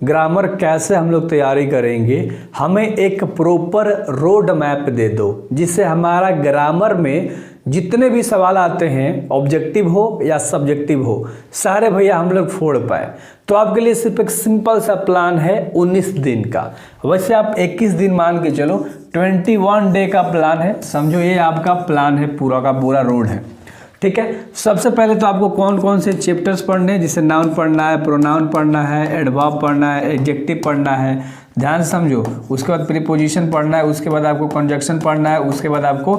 Grammar कैसे हम लोग तैयारी करेंगे, हमें एक प्रॉपर रोड मैप दे दो जिससे हमारा ग्रामर में जितने भी सवाल आते हैं, ऑब्जेक्टिव हो या सब्जेक्टिव हो, सारे भैया हम लोग फोड़ पाए। तो आपके लिए सिर्फ एक सिंपल सा प्लान है 19 दिन का। वैसे आप 21 दिन मान के चलो, 21 डे का प्लान है, समझो ये आपका प्लान है, पूरा का पूरा रोड है। ठीक है, सबसे पहले तो आपको कौन कौन से चैप्टर्स पढ़ने हैं, जिसे नाउन पढ़ना है, प्रोनाउन पढ़ना है, एडवर्ब पढ़ना है, एडजेक्टिव पढ़ना है, ध्यान से समझो। उसके बाद प्रीपोजिशन पढ़ना है, उसके बाद आपको कंजक्शन पढ़ना है, उसके बाद आपको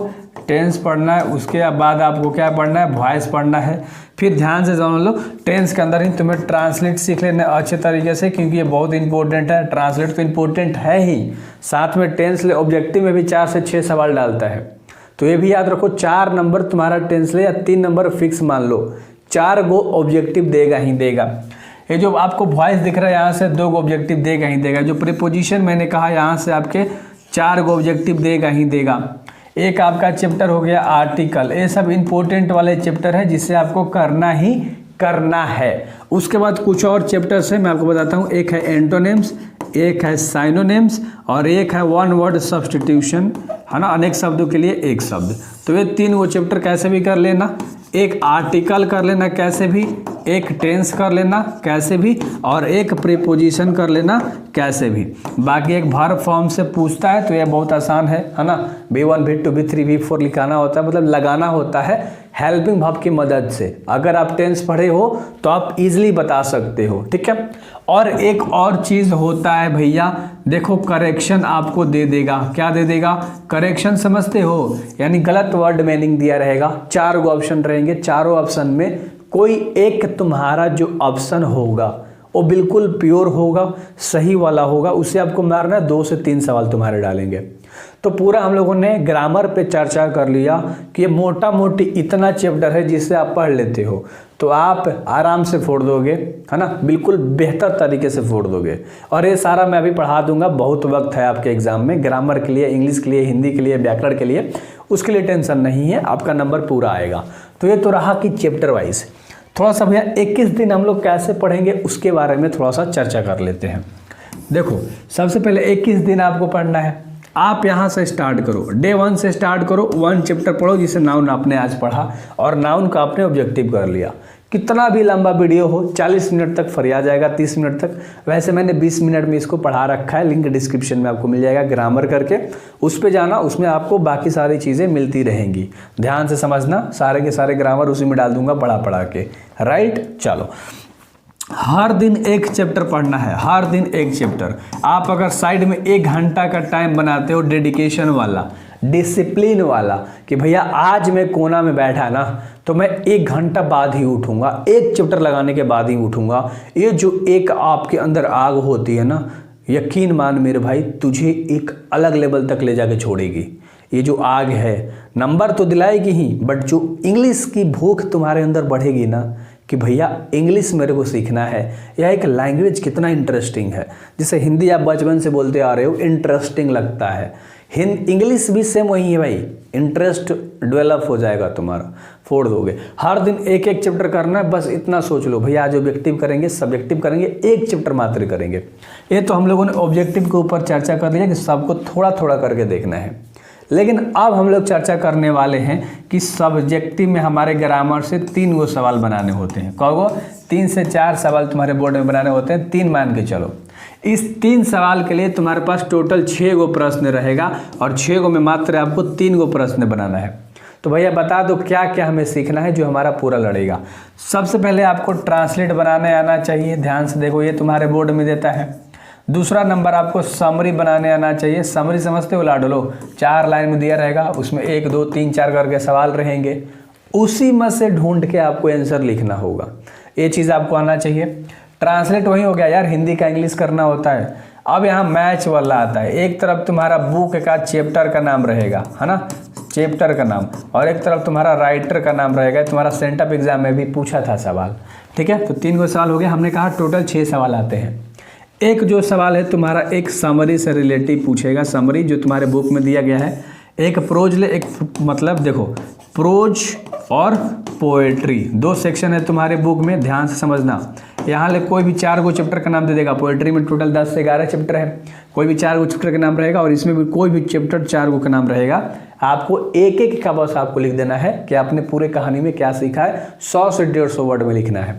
टेंस पढ़ना है, उसके बाद आपको क्या पढ़ना है, वॉइस पढ़ना है। फिर ध्यान से जान लो, टेंस के अंदर ही तुम्हें ट्रांसलेट सीख लेना है अच्छे तरीके से, क्योंकि ये बहुत इंपॉर्टेंट है। ट्रांसलेट तो इंपॉर्टेंट है ही, साथ में टेंस ले ऑब्जेक्टिव में भी 4 से 6 सवाल डालता है। तो ये भी याद रखो, 4 नंबर तुम्हारा टेंस ले या 3 नंबर फिक्स मान लो, 4 गो ऑब्जेक्टिव देगा ही देगा। ये जो आपको वॉइस दिख रहा है यहाँ से 2 गो ऑब्जेक्टिव देगा ही देगा। जो प्रीपोजिशन मैंने कहा यहाँ से आपके 4 गो ऑब्जेक्टिव देगा ही देगा। एक आपका चैप्टर हो गया आर्टिकल, ये सब इंपॉर्टेंट वाले चैप्टर है जिससे आपको करना ही करना है। उसके बाद कुछ और चैप्टर्स है, मैं आपको बताता हूँ। एक है एंटोनिम्स, एक है साइनोनिम्स और एक है वन वर्ड सब्स्टिट्यूशन, है ना, अनेक शब्दों के लिए एक शब्द। तो ये 3 वो चैप्टर कैसे भी कर लेना, एक आर्टिकल कर लेना कैसे भी, एक टेंस कर लेना कैसे भी, और एक प्रीपोजिशन कर लेना कैसे भी। बाकी एक वर्ब फॉर्म से पूछता है तो ये बहुत आसान है ना, B1 B2 B3 B4 लिखाना होता है, मतलब लगाना होता है हेल्पिंग वर्ब की मदद से। अगर आप टेंस पढ़े हो तो आप इजीली बता सकते हो। ठीक है, और एक और चीज़ होता है भैया, देखो करेक्शन आपको दे देगा। क्या दे देगा? करेक्शन समझते हो, यानी गलत वर्ड मीनिंग दिया रहेगा। 4 गो ऑप्शन रहेंगे, चारों ऑप्शन में कोई एक तुम्हारा जो ऑप्शन होगा वो बिल्कुल प्योर होगा, सही वाला होगा, उसे आपको मारना 2 से 3 सवाल तुम्हारे डालेंगे। तो पूरा हम लोगों ने ग्रामर पे चर्चा कर लिया कि ये मोटा मोटी इतना चैप्टर है जिससे आप पढ़ लेते हो तो आप आराम से फोड़ दोगे, है ना, बिल्कुल बेहतर तरीके से फोड़ दोगे। और ये सारा मैं अभी पढ़ा दूंगा, बहुत वक्त है आपके एग्जाम में, ग्रामर के लिए, इंग्लिश के लिए, हिंदी के लिए, व्याकरण के लिए, उसके लिए टेंशन नहीं है, आपका नंबर पूरा आएगा। तो ये तो रहा कि चैप्टर वाइज। थोड़ा सा भैया 21 दिन हम लोग कैसे पढ़ेंगे उसके बारे में थोड़ा सा चर्चा कर लेते हैं। देखो, सबसे पहले 21 दिन आपको पढ़ना है। आप यहाँ से स्टार्ट करो, डे 1 से स्टार्ट करो, 1 चैप्टर पढ़ो जिसे नाउन आपने आज पढ़ा और नाउन का आपने ऑब्जेक्टिव कर लिया। कितना भी लंबा वीडियो हो, 40 मिनट तक फ्री आ जाएगा, 30 मिनट तक। वैसे मैंने 20 मिनट में इसको पढ़ा रखा है, लिंक डिस्क्रिप्शन में आपको मिल जाएगा, ग्रामर करके उस पर जाना, उसमें आपको बाकी सारी चीज़ें मिलती रहेंगी। ध्यान से समझना, सारे के सारे ग्रामर उसी में डाल दूंगा पढ़ा के, राइट। चलो, हर दिन एक चैप्टर पढ़ना है, हर दिन एक चैप्टर। आप अगर साइड में 1 घंटा का टाइम बनाते हो, डेडिकेशन वाला, डिसिप्लिन वाला, कि भैया आज मैं कोना में बैठा ना तो मैं 1 घंटा बाद ही उठूंगा, एक चैप्टर लगाने के बाद ही उठूंगा, ये जो एक आपके अंदर आग होती है ना, यकीन मान मेरे भाई, तुझे एक अलग लेवल तक ले जाके छोड़ेगी। ये जो आग है, नंबर तो दिलाएगी ही, बट जो इंग्लिश की भूख तुम्हारे अंदर बढ़ेगी ना, कि भैया इंग्लिश मेरे को सीखना है, यह एक लैंग्वेज कितना इंटरेस्टिंग है। जैसे हिंदी आप बचपन से बोलते आ रहे हो, इंटरेस्टिंग लगता है, इंग्लिश भी सेम वही है भाई, इंटरेस्ट डेवलप हो जाएगा तुम्हारा, फोड़ दोगे। हर दिन एक एक चैप्टर करना है, बस इतना सोच लो भैया, आज ऑब्जेक्टिव करेंगे, सब्जेक्टिव करेंगे, एक चैप्टर मात्र करेंगे। ये तो हम लोगों ने ऑब्जेक्टिव के ऊपर चर्चा कर लिया कि सबको थोड़ा थोड़ा करके देखना है। लेकिन अब हम लोग चर्चा करने वाले हैं कि सब्जेक्टिव में हमारे ग्रामर से 3 गो सवाल बनाने होते हैं। कहोगो 3 से 4 सवाल तुम्हारे बोर्ड में बनाने होते हैं, 3 मान के चलो। इस 3 सवाल के लिए तुम्हारे पास टोटल 6 गो प्रश्न रहेगा और 6 गो में मात्र आपको 3 गो प्रश्न बनाना है। तो भैया बता दो क्या क्या हमें सीखना है जो हमारा पूरा लड़ेगा। सबसे पहले आपको ट्रांसलेट बनाने आना चाहिए, ध्यान से देखो, ये तुम्हारे बोर्ड में देता है। दूसरा नंबर आपको समरी बनाने आना चाहिए। समरी समझते हो लाडलो, 4 लाइन में दिया रहेगा, उसमें 1 2 3 4 करके सवाल रहेंगे, उसी में से ढूंढ के आपको आंसर लिखना होगा। ये चीज़ आपको आना चाहिए। ट्रांसलेट वही हो गया यार, हिंदी का इंग्लिश करना होता है। अब यहाँ मैच वाला आता है, एक तरफ तुम्हारा बुक का चैप्टर का नाम रहेगा, है ना, चैप्टर का नाम, और एक तरफ तुम्हारा राइटर का नाम रहेगा। तुम्हारा सेंटअप एग्जाम में भी पूछा था सवाल, ठीक है। तो 3 गो सवाल हो गए, हमने कहा टोटल 6 सवाल आते हैं। एक जो सवाल है तुम्हारा एक समरी से रिलेटिव पूछेगा, समरी जो तुम्हारे बुक में दिया गया है, एक प्रोज ले, एक मतलब देखो प्रोज और पोएट्री, दो सेक्शन है तुम्हारे बुक में, ध्यान से समझना। यहाँ ले कोई भी 4 गो चैप्टर का नाम दे देगा। पोएट्री में टोटल 10 से 11 चैप्टर है, कोई भी 4 गो चैप्टर का नाम रहेगा और इसमें भी कोई भी चैप्टर 4 गो का नाम रहेगा। आपको एक एक का बस आपको लिख देना है कि आपने पूरे कहानी में क्या सीखा है। 100 से 150 वर्ड में लिखना है।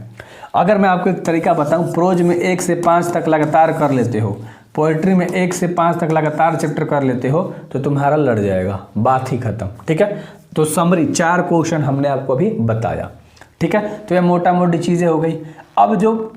अगर मैं आपको एक तरीका बताऊं, प्रोज में 1 से 5 तक लगातार कर लेते हो, पोएट्री में 1 से 5 तक लगातार चैप्टर कर लेते हो तो तुम्हारा लड़ जाएगा, बात ही खत्म। ठीक है, तो समरी 4 क्वेश्चन हमने आपको अभी बताया। ठीक है, तो ये मोटा मोटी चीज़ें हो गई। अब जो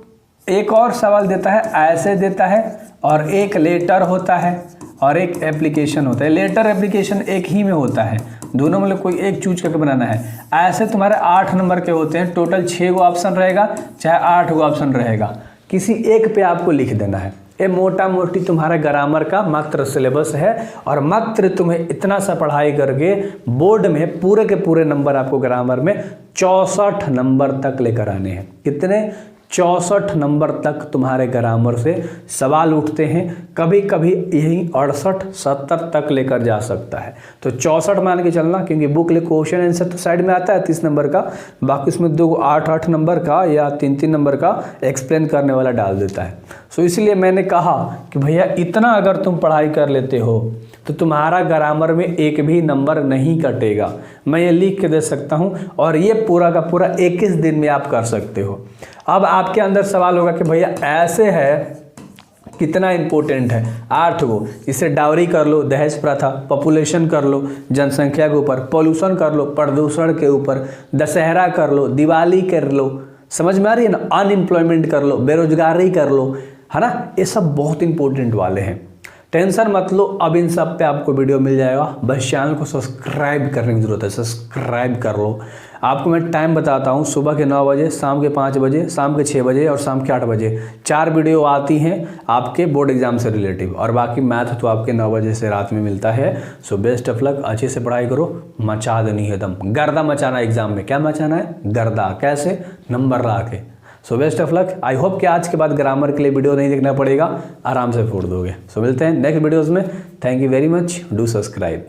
एक और सवाल देता है, ऐसे देता है और एक लेटर होता है और एक एप्लीकेशन होता है। लेटर एप्लीकेशन एक ही में होता है, दोनों में कोई एक चूज करके बनाना है। ऐसे तुम्हारे 8 नंबर के होते हैं, टोटल 6 गो ऑप्शन रहेगा, चाहे 8 गो ऑप्शन रहेगा, किसी एक पे आपको लिख देना है। ये मोटा मोटी तुम्हारा ग्रामर का मात्र सिलेबस है और मात्र तुम्हें इतना सा पढ़ाई करके बोर्ड में पूरे के पूरे नंबर आपको ग्रामर में 64 नंबर तक लेकर आने हैं। कितने? 64 नंबर तक तुम्हारे ग्रामर से सवाल उठते हैं, कभी कभी यही 68 70 तक लेकर जा सकता है। तो 64 मान के चलना, क्योंकि बुक ले क्वेश्चन आंसर तो साइड में आता है 30 नंबर का, बाकी उसमें 2 8 नंबर का या 3 नंबर का एक्सप्लेन करने वाला डाल देता है। सो इसलिए मैंने कहा कि भैया इतना अगर तुम पढ़ाई कर लेते हो तो तुम्हारा ग्रामर में एक भी नंबर नहीं कटेगा। मैं ये लिख के दे सकता हूँ और ये पूरा का पूरा 21 दिन में आप कर सकते हो। अब आपके अंदर सवाल होगा कि भैया ऐसे है, कितना इंपॉर्टेंट है? 8 गो। इसे डावरी कर लो, दहेज प्रथा, पॉपुलेशन कर लो, जनसंख्या के ऊपर, पॉल्यूशन कर लो, प्रदूषण के ऊपर, दशहरा कर लो, दिवाली कर लो, समझ में आ रही है ना, अनएम्प्लॉयमेंट कर लो, बेरोजगारी कर लो, है ना, ये सब बहुत इंपॉर्टेंट वाले हैं। टेंशन मत लो, अब इन सब पे आपको वीडियो मिल जाएगा। बस चैनल को सब्सक्राइब करने की ज़रूरत है, सब्सक्राइब कर लो। आपको मैं टाइम बताता हूँ, सुबह के 9 बजे, शाम के 5 बजे, शाम के 6 बजे और शाम के 8 बजे 4 वीडियो आती हैं आपके बोर्ड एग्जाम से रिलेटिव, और बाकी मैथ तो आपके 9 बजे से रात में मिलता है। सो बेस्ट ऑफ लक, अच्छे से पढ़ाई करो, मचा देनी है दम, गर्दा मचाना एग्जाम में। क्या मचाना है? गर्दा। कैसे? नंबर ला के। So best of luck. I hope कि आज के बाद ग्रामर के लिए वीडियो नहीं देखना पड़ेगा, आराम से फोड़ दोगे। सो मिलते हैं नेक्स्ट वीडियोज़ में। Thank you very much, do subscribe.